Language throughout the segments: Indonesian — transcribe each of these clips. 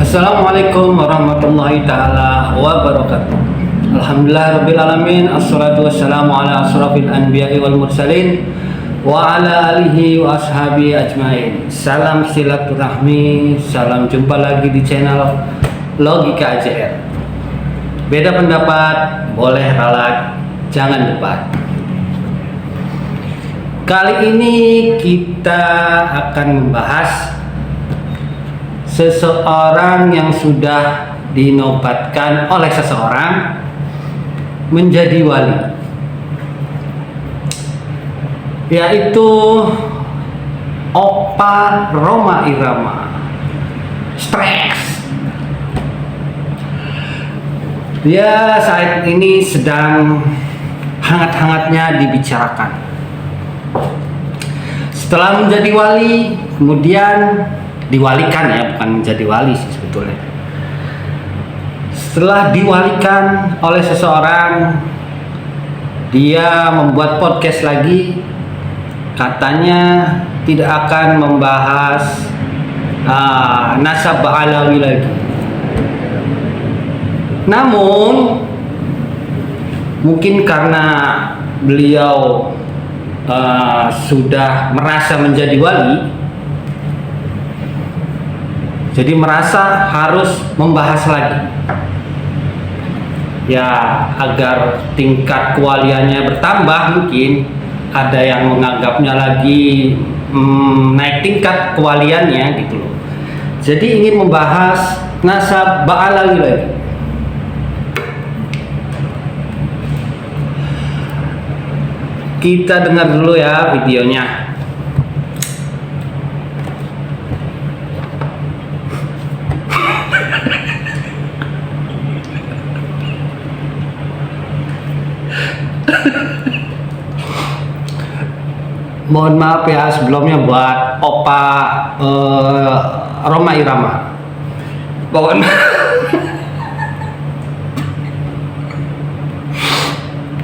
Assalamualaikum warahmatullahi ta'ala wabarakatuh. Alhamdulillahirrabbilalamin. Assalatu wassalamu ala asrafil anbiya'i wal mursalin wa ala alihi wa ashabi ajmain. Salam silaturahmi. Salam jumpa lagi di channel Logika AJR. Beda pendapat boleh ralat, jangan debat. Kali ini kita akan membahas seseorang yang sudah dinobatkan oleh seseorang menjadi wali, yaitu Opa Rhoma Irama. Stres. Dia saat ini sedang hangat-hangatnya dibicarakan. Setelah menjadi wali, kemudian diwalikan, ya, bukan menjadi wali sih sebetulnya. Setelah diwalikan oleh seseorang, dia membuat podcast lagi, katanya tidak akan membahas nasab Ba'alawi lagi. Namun mungkin karena beliau sudah merasa menjadi wali, jadi merasa harus membahas lagi, ya, agar tingkat kewaliannya bertambah. Mungkin ada yang menganggapnya lagi naik tingkat kewaliannya gitu loh. Jadi ingin membahas nasab Ba'alawi lagi. Kita dengar dulu ya videonya. Mohon maaf ya sebelumnya buat Opa Rhoma Irama. Mohon maaf.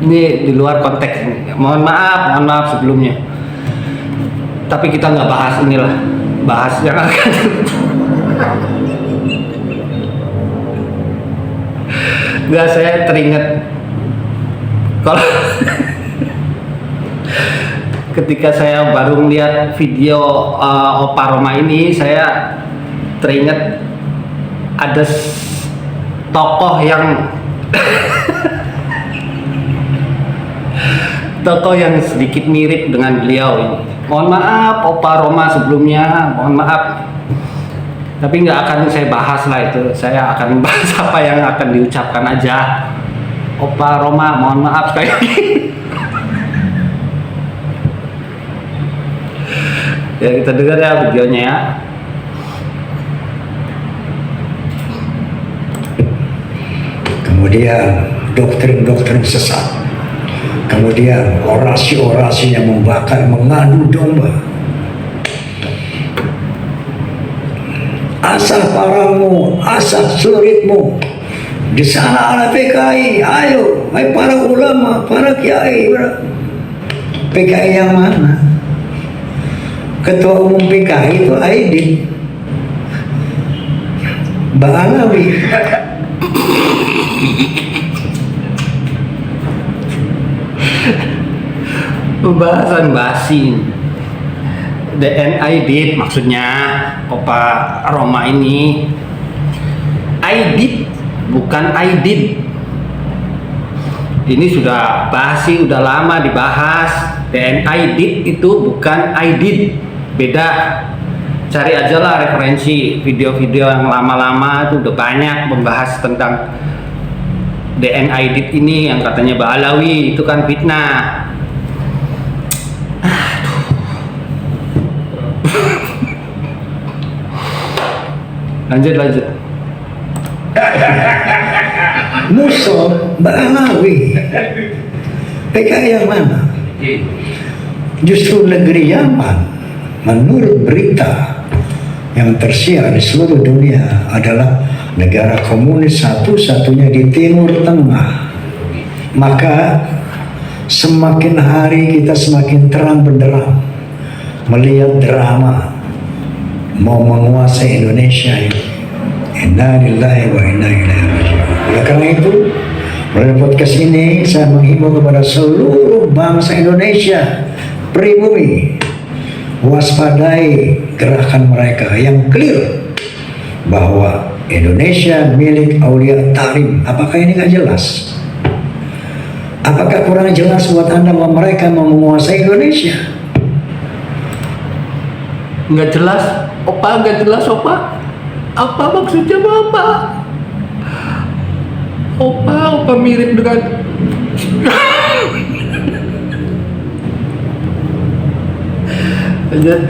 Ini di luar konteks ini. Mohon maaf sebelumnya. Tapi kita nggak bahas inilah, bahas yang akan. Nggak, saya teringat kalau ketika saya baru melihat video Opa Rhoma ini, saya teringat ada tokoh yang tokoh yang sedikit mirip dengan beliau ini. Mohon maaf Opa Rhoma sebelumnya, mohon maaf. Tapi nggak akan saya bahas lah itu. Saya akan bahas apa yang akan diucapkan aja. Opa Rhoma, mohon maaf sekali lagi. Ya, kita dengar ya videonya ya. Kemudian doktrin-doktrin sesat. Kemudian orasi-orasi yang membakar, mengadu domba. Asah parangmu, asah suritmu. Di sana ada PKI, ayo, hai para ulama, para kiai. PKI yang mana? Ketua umum PKI itu Aidit Ba'alawi. Pembahasan basi. Aidit maksudnya Opa Rhoma ini. Aidit bukan Aidit. Ini sudah basi, udah lama dibahas. Aidit itu bukan Aidit, beda. Cari aja lah referensi video-video yang lama-lama, itu udah banyak membahas tentang Aidit ini yang katanya Ba'alawi, itu kan fitnah. Lanjut. Musuh Ba'alawi. PKI yang mana? Justru negeri Yaman, menurut berita yang tersiar di seluruh dunia, adalah negara komunis satu-satunya di Timur Tengah. Maka semakin hari kita semakin terang benderang melihat drama mau menguasai Indonesia ini. Inna lillahi wa inna ilaihi raji'un. Oleh karena itu, melalui podcast ini saya menghimbau kepada seluruh bangsa Indonesia, pribumi, waspadai gerakan mereka yang clear bahwa Indonesia milik Aulia Tarim. Apakah ini nggak jelas? Apakah kurang jelas buat Anda bahwa mereka mau menguasai Indonesia? Nggak jelas, Opa, nggak jelas, Opa. Apa maksudnya Bapak? Opa mirip dengan Lanjut.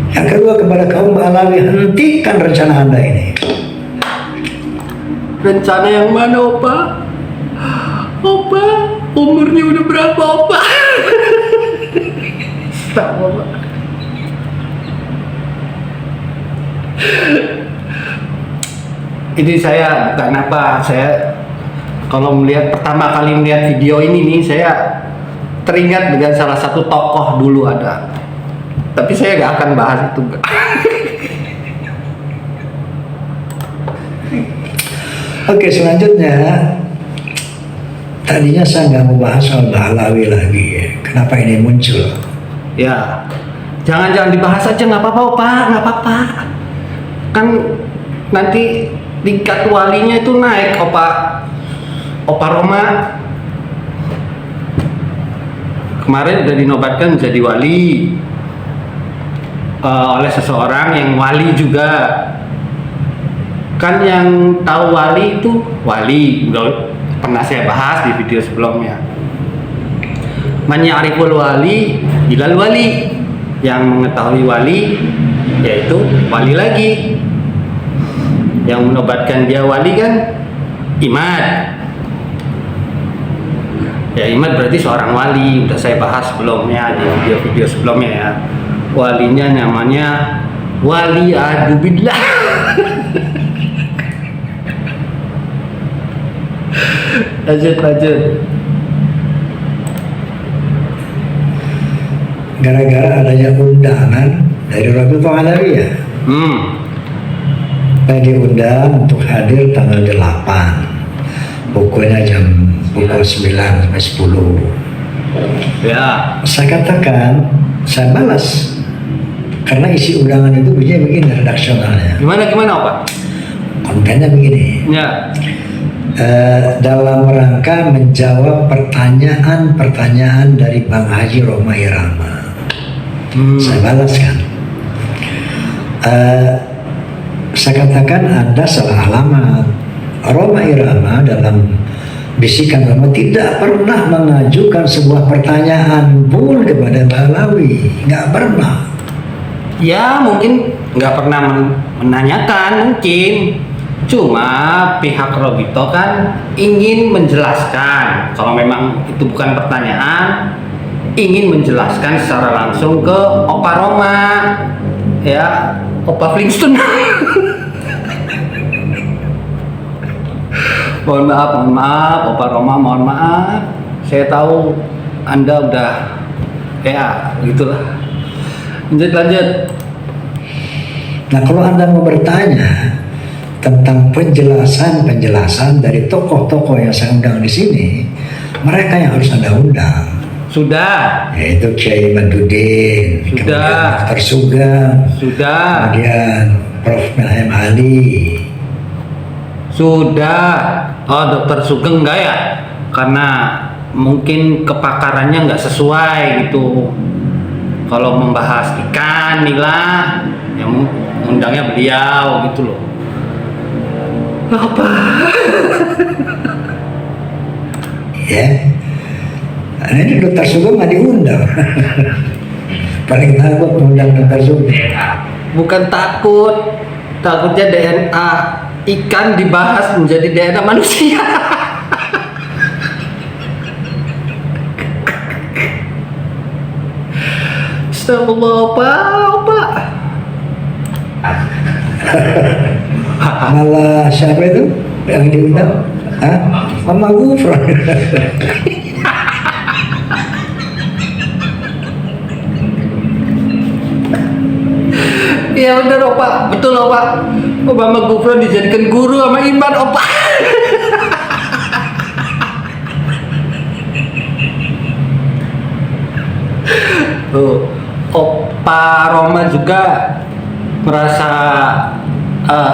Yang kedua, kepada kaum Alawi, hentikan rencana Anda ini. Rencana yang mana, Opa? Opa, umurnya udah berapa, Opa? Stop, Opa. Ini saya bukan apa, saya kalau pertama kali melihat video ini nih, saya teringat dengan salah satu tokoh dulu ada. Tapi saya gak akan bahas itu. Oke, selanjutnya tadinya saya nggak mau bahas soal Alawi lagi ya. Kenapa ini muncul? Ya, jangan dibahas aja, nggak apa-apa, Opa, nggak apa-apa. Kan nanti tingkat walinya itu naik, Opa Roma. Kemarin udah dinobatkan menjadi wali oleh seseorang yang wali juga. Kan yang tahu wali itu wali, udah pernah saya bahas di video sebelumnya. Man ya'riful wali ilal wali. Yang mengetahui wali yaitu wali lagi. Yang menobatkan dia wali kan imad. Ya, imad berarti seorang wali, udah saya bahas sebelumnya di video-video sebelumnya ya. Walinya namanya wali adu billah. lanjut. Gara-gara adanya undangan dari Rabi'ah Alawiyah. Saya diundang untuk hadir tanggal 8. Pokoknya pukul 9 sampai 10. Ya. Saya katakan, saya balas. Karena isi undangan itu begini redaksionalnya. Gimana Pak? Kontennya begini. Ya. Dalam rangka menjawab pertanyaan-pertanyaan dari Bang Haji Roma Irama. Saya balas kan. Saya katakan Anda salah alamat. Roma Irama dalam bisikan Roma tidak pernah mengajukan sebuah pertanyaan pun kepada Mbak Alawi. Nggak pernah. Ya mungkin nggak pernah menanyakan mungkin. Cuma pihak Robito kan ingin menjelaskan kalau memang itu bukan pertanyaan, ingin menjelaskan secara langsung ke Opa Roma, ya Opa Flintstone. mohon maaf Opa Roma, mohon maaf. Saya tahu Anda udah ya gitulah. Lanjut. Nah kalau Anda mau bertanya tentang penjelasan dari tokoh-tokoh yang saya undang di sini, mereka yang harus Anda undang. Sudah. Yaitu Kiai Madudin, sudah. Dr. Sugeng, sudah. Kemudian Prof. Melhem Ali. Sudah. Oh, Dr. Sugeng enggak ya? Karena mungkin kepakarannya nggak sesuai gitu. Kalau membahas ikan, nila, yang undangnya beliau gitu loh. Apa? Ya, nah, ini Dr. Sugeng nggak diundang. Paling takut mengundang Dr. Sugeng. Bukan takutnya DNA ikan dibahas menjadi DNA manusia. Astagfirullah, Pak. Malah siapa itu yang diundang? Mama Gufron. Iya bener Opa, betul Opa. Obama Gufron dijadikan guru sama Iman Opa. Tuh, Opa Roma juga merasa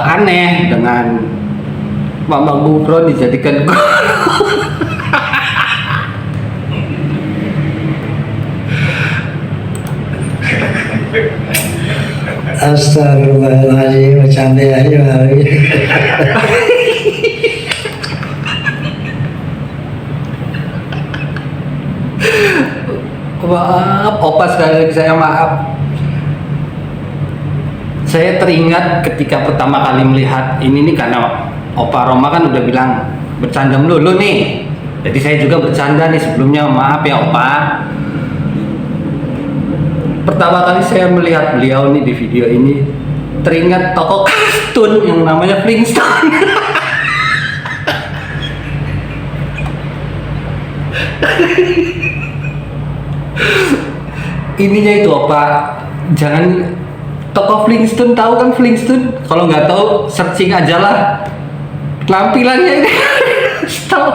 aneh dengan Mama Gufron dijadikan guru. Astagfirullahaladzim, bercanda aja hari. Maaf, Opa sekali lagi saya maaf. Saya teringat ketika pertama kali melihat ini nih karena Opa Roma kan udah bilang bercanda melulu nih. Jadi saya juga bercanda nih sebelumnya, maaf ya Opa. Pertama kali saya melihat beliau nih di video ini teringat tokoh kartun yang namanya Flintstone. Ininya itu Opa, jangan tokoh Flintstone, tahu kan Flintstone? Kalau nggak tahu searching aja lah. Tampilannya ini tahu.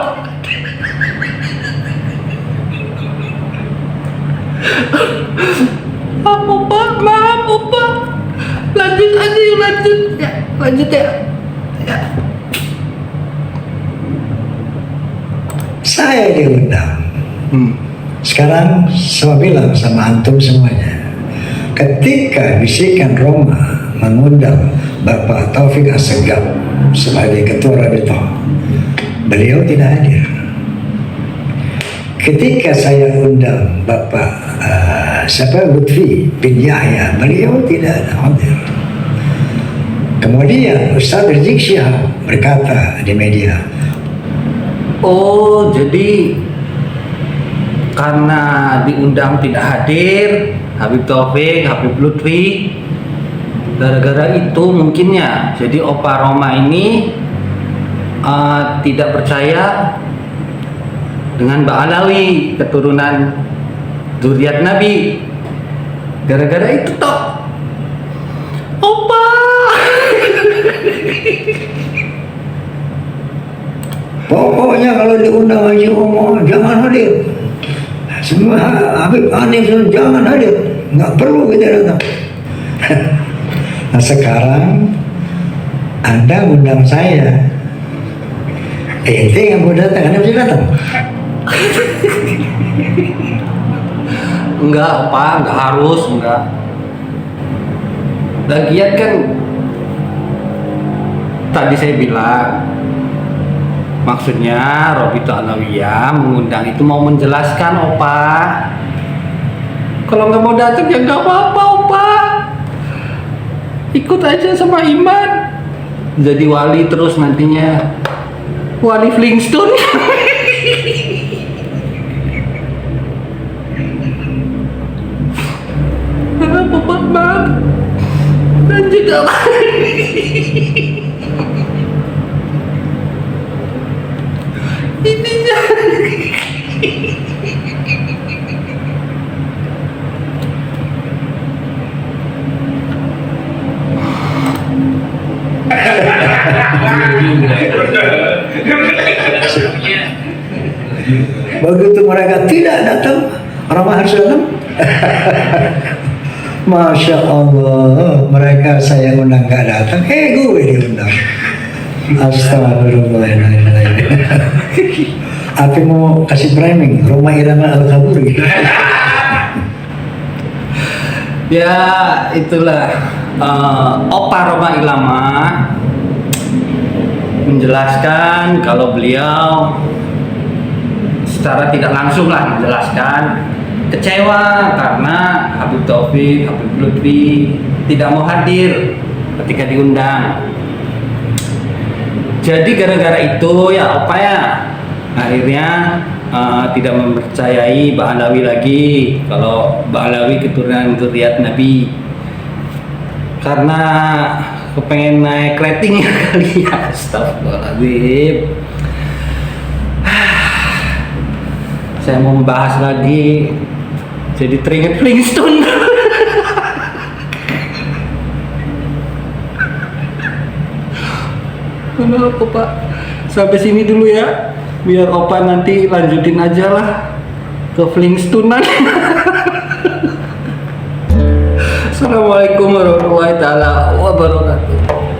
Maaf Opa, maaf Opa. Lanjut aja yuk, lanjut ya, lanjut ya. Saya diundang. Sekarang saya bilang sama antum semuanya, ketika bisikan Roma mengundang Bapak Taufik Assegaf sebagai Ketua Rabithah, beliau tidak hadir. Ketika saya undang Bapak Lutfi bin Yahya, beliau tidak hadir. Kemudian Ustaz Rizik Syihab berkata di media, oh jadi karena diundang tidak hadir Habib Taufik, Habib Lutfi, gara-gara itu mungkinnya. Jadi Opa Roma ini tidak percaya dengan Mbak Alawi, keturunan zuriat Nabi. Gara-gara itu toh Opa. pokoknya kalau diundang Haji Omar jangan hadir. Semua Habib Hanif jangan hadir, nggak perlu kita datang. Nah sekarang Anda undang saya, ente yang mau datang, Anda bisa datang. Enggak Opa, enggak harus, enggak. Lagian kan tadi saya bilang maksudnya Rabithah Alawiyah mengundang itu mau menjelaskan Opa. Kalau nggak mau datang ya nggak apa-apa Opa. Ikut aja sama Iman. Jadi wali terus nantinya. Wali Flintstone. Opa, maaf. Lanjut Opa. Ininya begitu mereka tidak datang, orang harus datang. Masya Allah, mereka saya undang nggak datang, gue diundang. Astagfirullahaladzim. Apa mau kasih framing Roma Irama Al-Kaburi? ya itulah Opa Roma Irama menjelaskan kalau beliau secara tidak langsung lah menjelaskan kecewa karena Habib Taufik, Habib Lutfi tidak mau hadir ketika diundang. Jadi gara-gara itu ya Opa ya akhirnya tidak mempercayai Mbak Alawi lagi kalau Mbak Alawi keturunan zuriat Nabi karena kepengen naik ratingnya kali ya. Astagfirullahaladzim. Saya mau membahas lagi jadi teringat Flintstone. Nggak apa Pak. Sampai sini dulu ya. Biar Opa nanti lanjutin aja lah ke Flintstonan. Assalamualaikum warahmatullahi taala wabarakatuh.